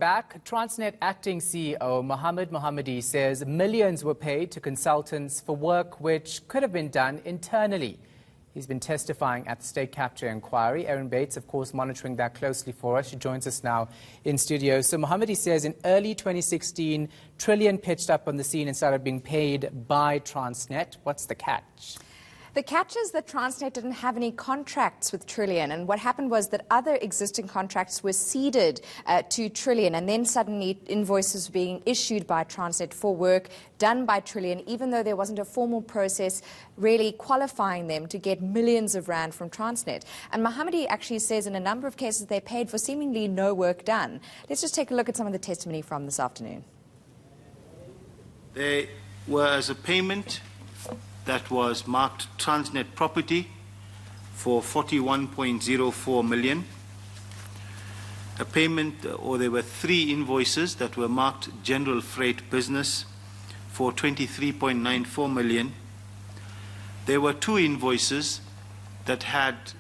Back, Transnet acting CEO Mohammed Mahomedy says millions were paid to consultants for work which could have been done internally. He's been testifying at the state capture inquiry. Erin Bates, of course, monitoring that closely for us. She joins us now in studio. So Mahomedy says in early 2016, Trillion pitched up on the scene and started being paid by Transnet. What's the catch? The catch is that Transnet didn't have any contracts with Trillion, and what happened was that other existing contracts were ceded to Trillion, and then suddenly invoices were being issued by Transnet for work done by Trillion, even though there wasn't a formal process really qualifying them to get millions of rand from Transnet. And Mahomedy actually says in a number of cases they paid for seemingly no work done. Let's just take a look at some of the testimony from this afternoon. There was a payment that was marked Transnet property for 41.04 million. A payment, or there were 3 invoices that were marked general freight business for 23.94 million. There were 2 invoices that had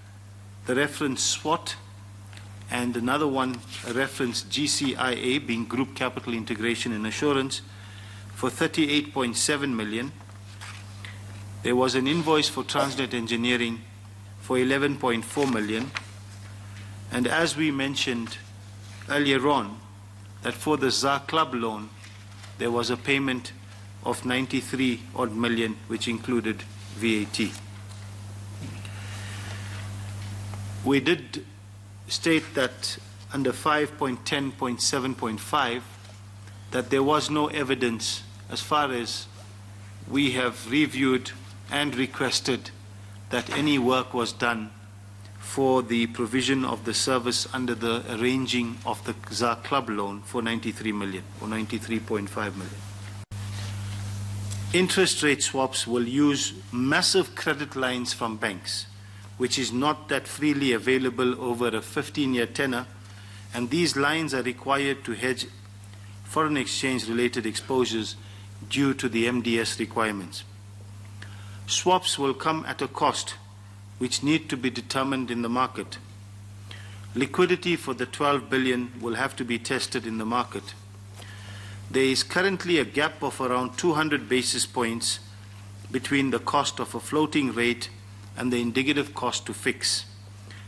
the reference SWOT and another one a reference GCIA, being Group Capital Integration and Assurance, for 38.7 million. There was an invoice for Transnet Engineering for 11.4 million. And as we mentioned earlier on, that for the ZA Club loan, there was a payment of 93 odd million, which included VAT. We did state that under 5.10.7.5 that there was no evidence as far as we have reviewed and requested that any work was done for the provision of the service under the arranging of the ZA Club loan for 93 million or 93.5 million. Interest rate swaps will use massive credit lines from banks, which is not that freely available over a 15-year tenor, and these lines are required to hedge foreign exchange related exposures due to the MDS requirements. Swaps will come at a cost which need to be determined in the market. Liquidity for the 12 billion will have to be tested in the market. There is currently a gap of around 200 basis points between the cost of a floating rate and the indicative cost to fix.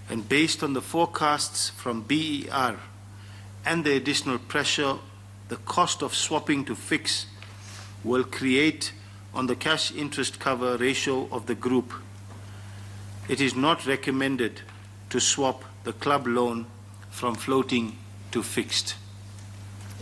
And based on the forecasts from BER and the additional pressure, the cost of swapping to fix will create on the cash interest cover ratio of the group. It is not recommended to swap the club loan from floating to fixed.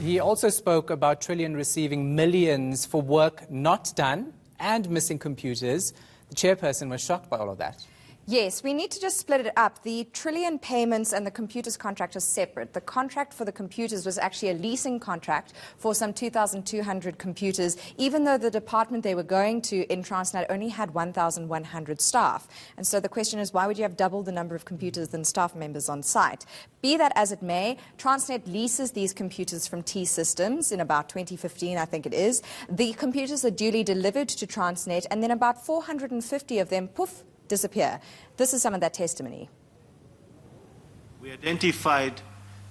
He also spoke about Trillion receiving millions for work not done and missing computers. The chairperson was shocked by all of that. Yes, we need to just split it up. The Trillion payments and the computers contract are separate. The contract for the computers was actually a leasing contract for some 2,200 computers, even though the department they were going to in Transnet only had 1,100 staff. And so the question is, why would you have double the number of computers than staff members on site? Be that as it may, Transnet leases these computers from T-Systems in about 2015, I think it is. The computers are duly delivered to Transnet, and then about 450 of them, poof, disappear. This is some of that testimony. We identified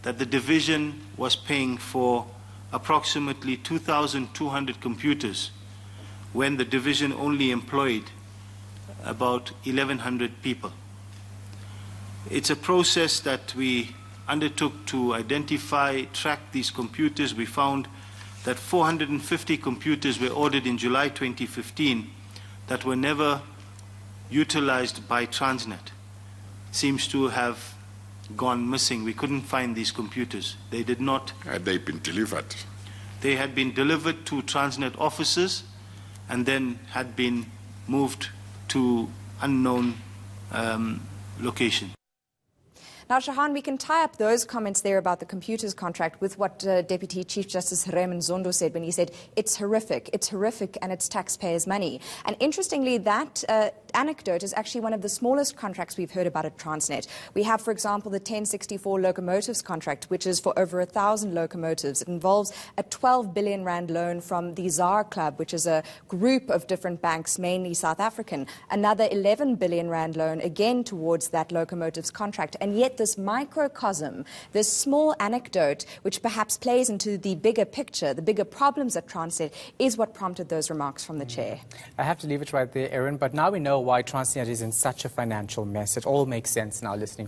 that the division was paying for approximately 2,200 computers when the division only employed about 1,100 people. It's a process that we undertook to identify, track these computers. We found that 450 computers were ordered in July 2015 that were never utilized by Transnet. Seems to have gone missing. We couldn't find these computers. They did not. Had they been delivered? They had been delivered to Transnet offices and then had been moved to unknown location. Now, Shahan, we can tie up those comments there about the computers contract with what Deputy Chief Justice Raymond Zondo said when he said it's horrific, and it's taxpayers' money. And interestingly, that anecdote is actually one of the smallest contracts we've heard about at Transnet. We have, for example, the 1064 locomotives contract, which is for over 1,000 locomotives. It involves a 12 billion rand loan from the ZAR Club, which is a group of different banks, mainly South African. Another 11 billion rand loan, again towards that locomotives contract. And yet this microcosm, this small anecdote, which perhaps plays into the bigger picture, the bigger problems at Transnet, is what prompted those remarks from the chair. I have to leave it right there, Erin, but now we know why Transnet is in such a financial mess. It all makes sense now listening to